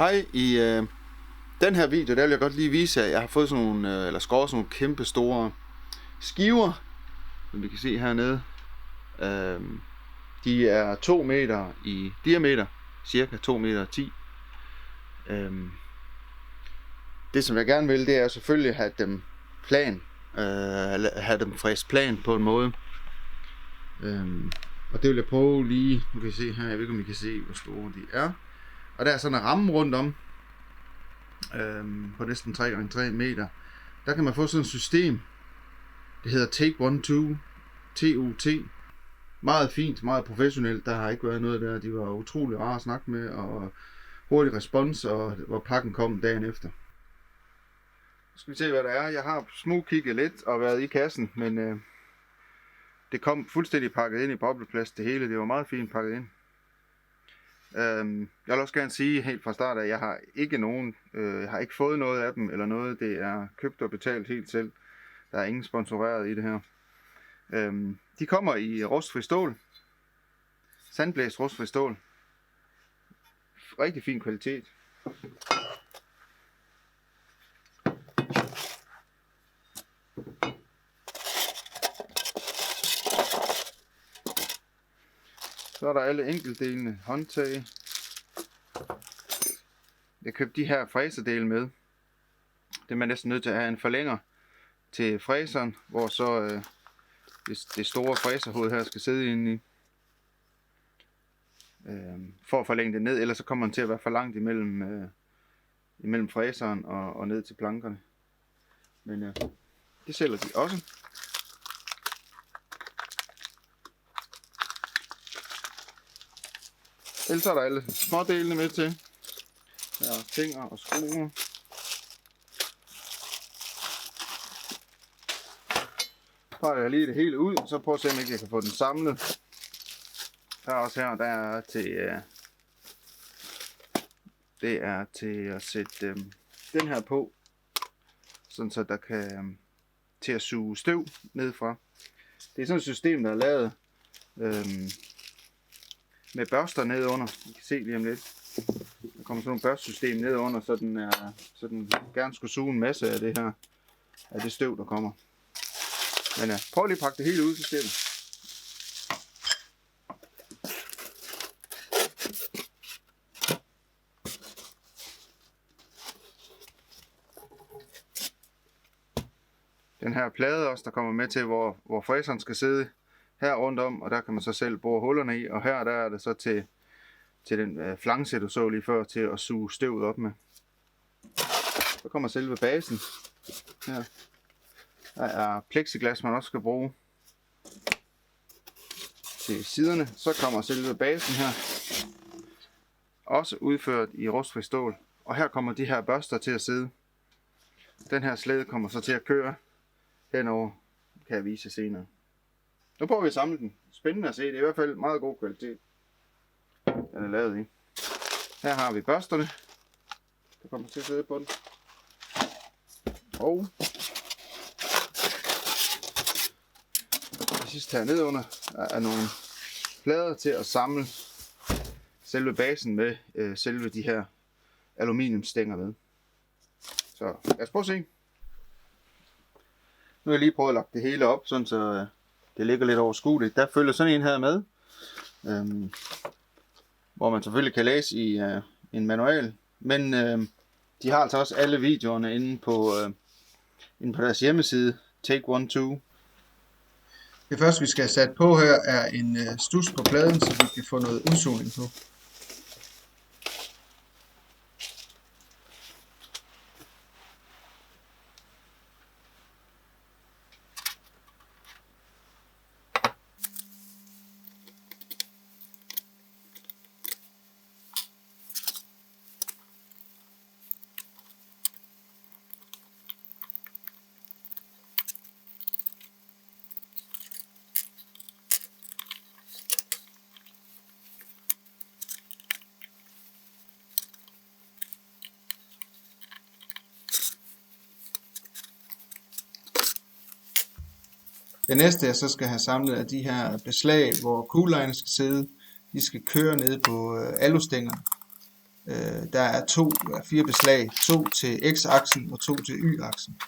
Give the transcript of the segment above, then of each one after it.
Hej, i den her video, der vil jeg godt lige vise, at jeg har fået sådan nogle, eller skåret sådan nogle kæmpe store skiver, som vi kan se hernede. De er 2 meter i diameter, cirka 2 meter 10. Det som jeg gerne vil, det er selvfølgelig at have dem plan, have dem fræst plan på en måde. Og det vil jeg prøve lige, nu kan I se her, jeg ved ikke om I kan se hvor store de er. Og der er sådan en ramme rundt om, på næsten 3x3 meter. Der kan man få sådan et system. Det hedder Take One Two, TUT. Meget fint, meget professionelt. Der har ikke været noget der. De var utrolig rare at snakke med, og hurtig respons, og hvor pakken kom dagen efter. Nu skal vi se hvad der er. Jeg har smugkigget lidt og været i kassen, men det kom fuldstændig pakket ind i bobleplast det hele. Det var meget fint pakket ind. Jeg vil også gerne sige helt fra start, at jeg har ikke fået noget af dem eller noget. Det er købt og betalt helt selv. Der er ingen sponsoreret i det her. De kommer i rustfri stål. Sandblæst rustfri stål. Rigtig fin kvalitet. Så er der alle enkeltdelene, håndtag. Jeg købte de her fræserdele med. Det er man næsten nødt til at have en forlænger til fræseren, hvor så det store fræserhoved her skal sidde inde i. For at forlænge det ned, ellers så kommer man til at være for langt imellem fræseren og ned til plankerne. Men det sælger de også. Ellers er der alle smådelene med til. Der er fingre og skruer. Så pakker jeg lige det hele ud, så prøver at se om jeg kan få den samlet. Der er også her, der er til at sætte den her på, sådan så der kan til at suge støv nedfra. Det er sådan et system, der er lavet med børster nedunder. I kan se lige om lidt. Der kommer sådan nogle børstsystem nedunder, så den gerne skulle suge en masse af det støv, der kommer. Men prøv lige at pakke det hele ud, så ser du. Den her plade også, der kommer med til, hvor fræseren skal sidde her rundt om, og der kan man så selv bore hullerne i, og her der er det så til den flange, du så lige før, til at suge støvet op med. Så kommer selve basen her. Der er plexiglas, man også skal bruge til siderne. Så kommer selve basen her, også udført i rustfri stål. Og her kommer de her børster til at sidde. Den her slæde kommer så til at køre henover, kan jeg vise senere. Nu prøver vi at samle den. Spændende at se. Det er i hvert fald meget god kvalitet, den er lavet i. Her har vi børsterne, der kommer til at sidde på den. Og sidst her nedunder er nogle plader til at samle selve basen med selve de her aluminiumsstænger med. Så lad os prøve at se. Nu har jeg lige prøvet at lagt det hele op, sådan så det ligger lidt overskueligt. Der følger sådan en her med, hvor man selvfølgelig kan læse i en manual. Men de har altså også alle videoerne inde på deres hjemmeside, Take One Two. Det første vi skal have sat på her er en studs på pladen, så vi kan få noget udsugning på. Det næste jeg så skal have samlet er de her beslag, hvor kuglerne skal sidde. De skal køre ned på alustænger. Der er 4 beslag, 2 til x-aksen og 2 til y-aksen.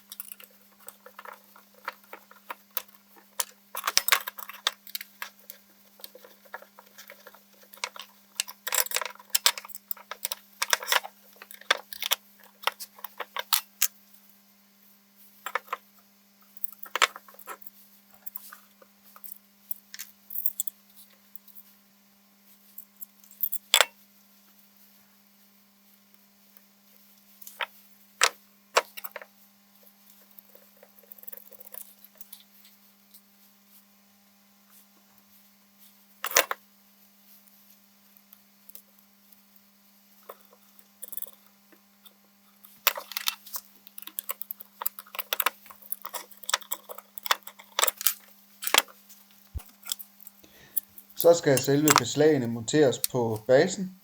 Så skal selve beslagene monteres på basen.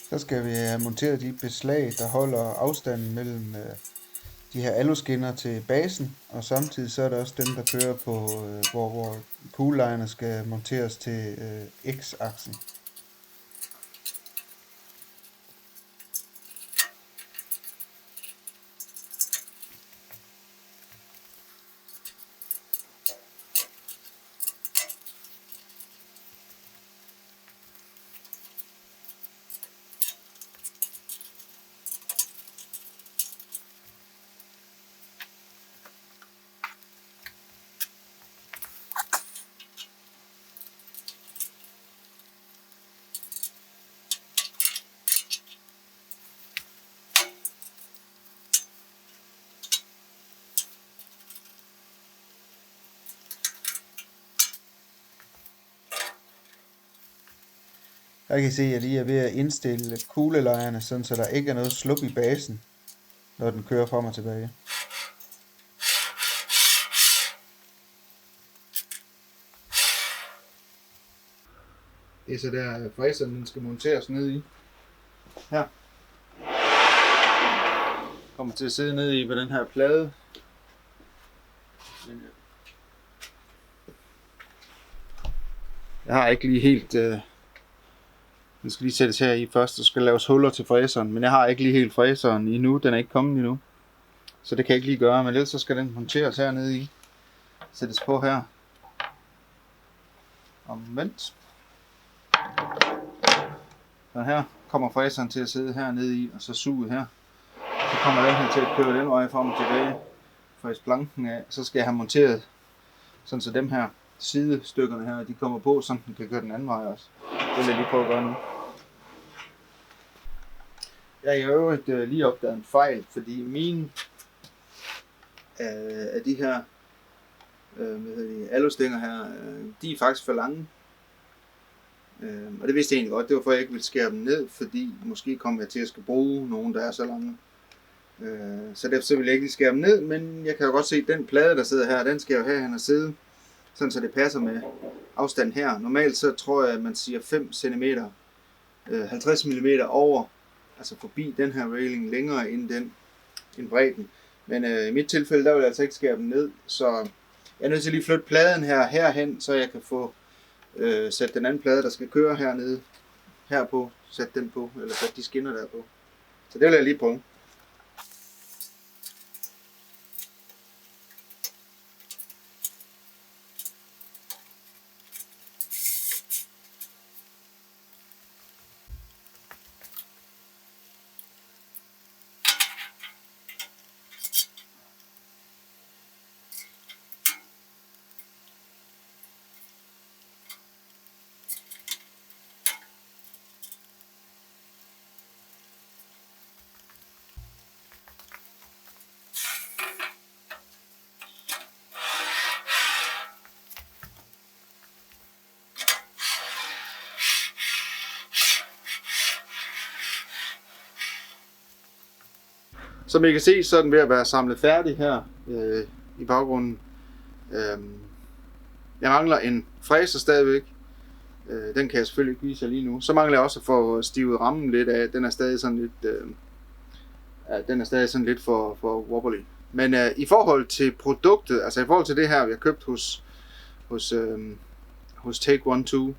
Så skal vi have monteret de beslag, der holder afstanden mellem de her aluskinner til basen, og samtidig så er der også dem, der kører på, hvor coollinerne skal monteres til x-aksen. Der kan I se, at jeg lige er ved at indstille kuglelejerne, sådan så der ikke er noget slup i basen, når den kører frem og tilbage. Det er så der fræseren, den skal monteres ned i. Her. Kommer til at sidde ned i på den her plade. Jeg har ikke lige helt... Den skal lige sættes her i først, så skal laves huller til fræseren, men jeg har ikke lige helt fræseren endnu, den er ikke kommet endnu. Så det kan jeg ikke lige gøre, men ellers så skal den monteres hernede i. Sættes på her. Omvendt. Så her kommer fræseren til at sidde hernede i, og så suget her. Så kommer den her til at køre den vej frem og tilbage. Fræse planken af. Så skal jeg have monteret, sådan så dem her sidestykkerne her, de kommer på, så den kan køre den anden vej også. Det vil jeg lige prøve at gøre nu. Jeg har i øvrigt lige opdaget en fejl, fordi mine af de her alustænger her, de er faktisk for lange. Og det vidste jeg egentlig godt, det var for at jeg ikke ville skære dem ned, fordi måske kommer jeg til at skal bruge nogen, der er så lange. Så derfor vil jeg ikke lige skære dem ned, men jeg kan jo godt se, at den plade, der sidder her, den skal jo herhen og sidde, sådan så det passer med afstanden her. Normalt så tror jeg, at man siger 5 cm, 50 mm over, altså forbi den her railing længere end bredden. Men i mit tilfælde, der vil jeg altså ikke skære dem ned, så jeg er nødt til lige at flytte pladen herhen, så jeg kan få sætte den anden plade, der skal køre hernede, herpå, sætte den på, eller sætte de skinner der på. Så det vil jeg lige prøve. Som I kan se, så er den ved at være samlet færdig her i baggrunden. Jeg mangler en fræser stadigvæk. Den kan jeg selvfølgelig ikke vise jer lige nu. Så mangler jeg også at få stivet rammen lidt af. Den er stadig sådan lidt, for wobbly. Men i forhold til produktet, altså i forhold til det her, vi har købt hos Take 1-2,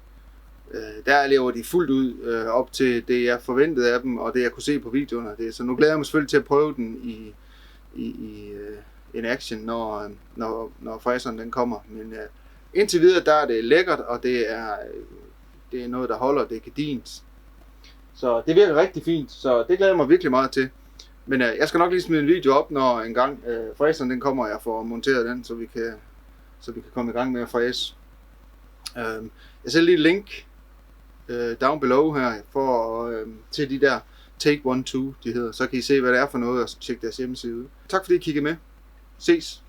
der lever de fuldt ud op til det, jeg forventede af dem, og det, jeg kunne se på videoerne. Så nu glæder jeg mig selvfølgelig til at prøve den in action, når fræseren den kommer. Men indtil videre, der er det lækkert, og det er noget, der holder, det er gedint. Så det virker rigtig fint, så det glæder jeg mig virkelig meget til. Men jeg skal nok lige smide en video op, når engang fræseren den kommer, og jeg får monteret den, så vi kan komme i gang med at fræse. Jeg sætter lige et link down below her til de der Take 1-2, de hedder. Så kan I se, hvad det er for noget, og tjekke deres hjemmeside ud. Tak fordi I kiggede med. Ses!